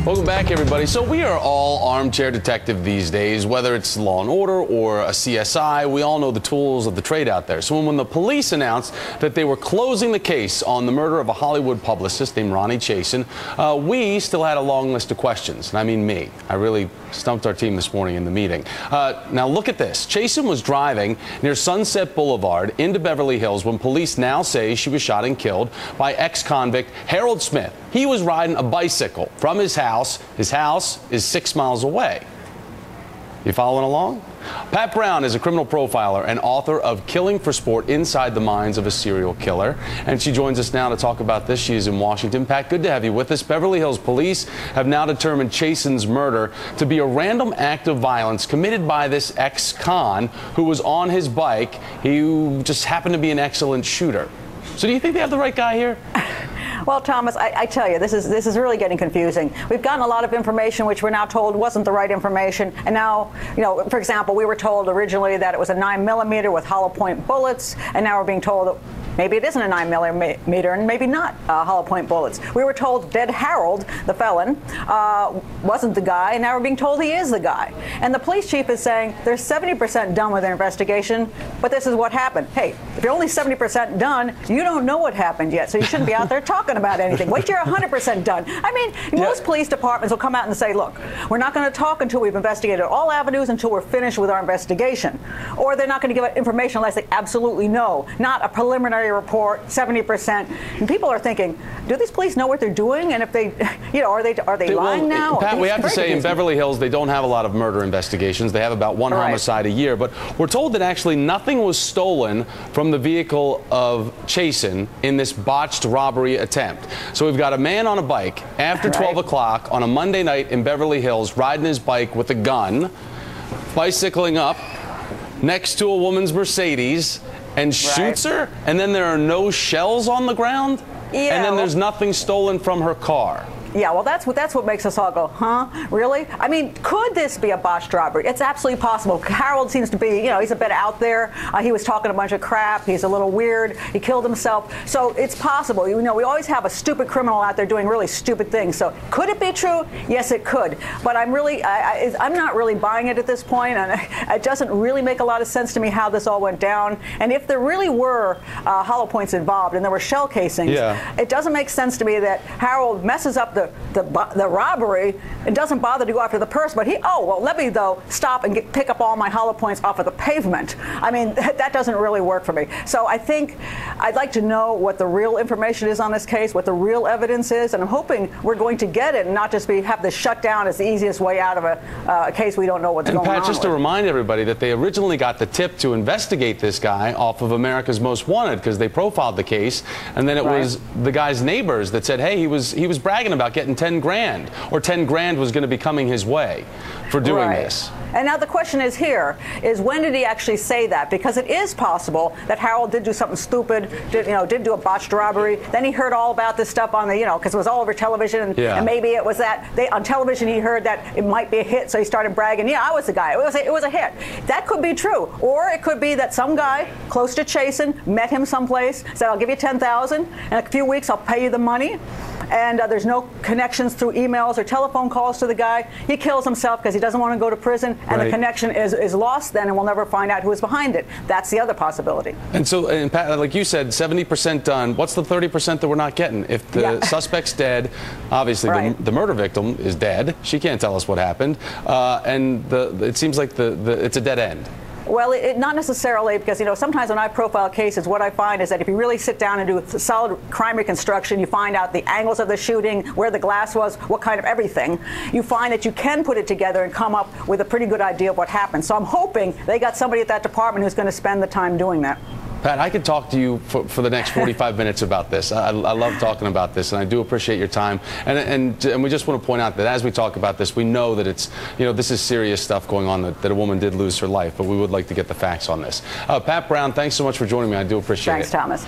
Welcome back, everybody. So we are all armchair detective these days, whether it's Law and Order or a CSI. We all know the tools of the trade out there. So when the police announced that they were closing the case on the murder of a Hollywood publicist named Ronni Chasen, we still had a long list of questions. And I mean me. I really stumped our team this morning in the meeting. Now look at this. Chasen was driving near Sunset Boulevard into Beverly Hills when police now say she was shot and killed by ex-convict Harold Smith. He was riding a bicycle from his house. His house is 6 miles away. You following along? Pat Brown is a criminal profiler and author of Killing for Sport: Inside the Minds of a Serial Killer. And she joins us now to talk about this. She is in Washington. Pat, good to have you with us. Beverly Hills police have now determined Chasen's murder to be a random act of violence committed by this ex-con who was on his bike. He just happened to be an excellent shooter. So do you think they have the right guy here? Well, Thomas, I tell you, this is really getting confusing. We've gotten a lot of information which we're now told wasn't the right information, and now, for example, we were told originally that it was a 9mm with hollow point bullets, and now we're being told that maybe it isn't a 9mm and maybe not hollow point bullets. We were told dead Harold, the felon, wasn't the guy, and now we're being told he is the guy. And the police chief is saying they're 70% done with their investigation, but this is what happened. Hey, if you're only 70% done, you don't know what happened yet, so you shouldn't be out there talking about anything. Wait till you're 100% done. I mean, most police departments will come out and say, look, we're not going to talk until we've investigated all avenues until we're finished with our investigation. Or they're not going to give information unless they absolutely know, not a preliminary report, 70%. And people are thinking, do these police know what they're doing? And if they, are they lying now? Pat, we have to say in Beverly Hills, they don't have a lot of murder investigations. They have about one homicide a year. But we're told that actually nothing was stolen from the vehicle of Chasen in this botched robbery attempt. So we've got a man on a bike after 12 o'clock on a Monday night in Beverly Hills riding his bike with a gun, bicycling up next to a woman's Mercedes and shoots her, and then there are no shells on the ground, and then there's nothing stolen from her car. Yeah, well, that's what makes us all go, huh? Really? I mean, could this be a botched robbery? It's absolutely possible. Harold seems to be, he's a bit out there. He was talking a bunch of crap. He's a little weird. He killed himself. So it's possible. We always have a stupid criminal out there doing really stupid things. So could it be true? Yes, it could. But I'm not really buying it at this point, and it doesn't really make a lot of sense to me how this all went down. And if there really were hollow points involved and there were shell casings, it doesn't make sense to me that Harold messes up the robbery and doesn't bother to go after the person, but let me though stop and pick up all my hollow points off of the pavement. I mean, that doesn't really work for me. So I think I'd like to know what the real information is on this case, what the real evidence is, and I'm hoping we're going to get it and not just have this shut down as the easiest way out of a case we don't know what's going on. And Pat, just to remind everybody that they originally got the tip to investigate this guy off of America's Most Wanted because they profiled the case, and then it was the guy's neighbors that said, hey, he was bragging about getting 10 grand, or 10 grand was going to be coming his way for doing this. And now the question is when did he actually say that? Because it is possible that Harold did do something stupid, did do a botched robbery. Then he heard all about this stuff on the, because it was all over television, and maybe it was that on television he heard that it might be a hit, so he started bragging, I was the guy. It was a hit. That could be true, or it could be that some guy close to Chasen met him someplace, said, I'll give you $10,000 in a few weeks, I'll pay you the money. And there's no connections through emails or telephone calls to the guy. He kills himself because he doesn't want to go to prison, and the connection is lost then, and we'll never find out who is behind it. That's the other possibility. And so, Pat, like you said, 70% done. What's the 30% that we're not getting? If the suspect's dead, obviously the murder victim is dead. She can't tell us what happened, and it seems like it's a dead end. Well, not necessarily, because sometimes when I profile cases, what I find is that if you really sit down and do solid crime reconstruction, you find out the angles of the shooting, where the glass was, what kind of everything. You find that you can put it together and come up with a pretty good idea of what happened. So I'm hoping they got somebody at that department who's going to spend the time doing that. Pat, I could talk to you for the next 45 minutes about this. I love talking about this, and I do appreciate your time. And we just want to point out that as we talk about this, we know that it's, this is serious stuff going on, that a woman did lose her life, but we would like to get the facts on this. Pat Brown, thanks so much for joining me. I do appreciate it. Thanks, Thomas.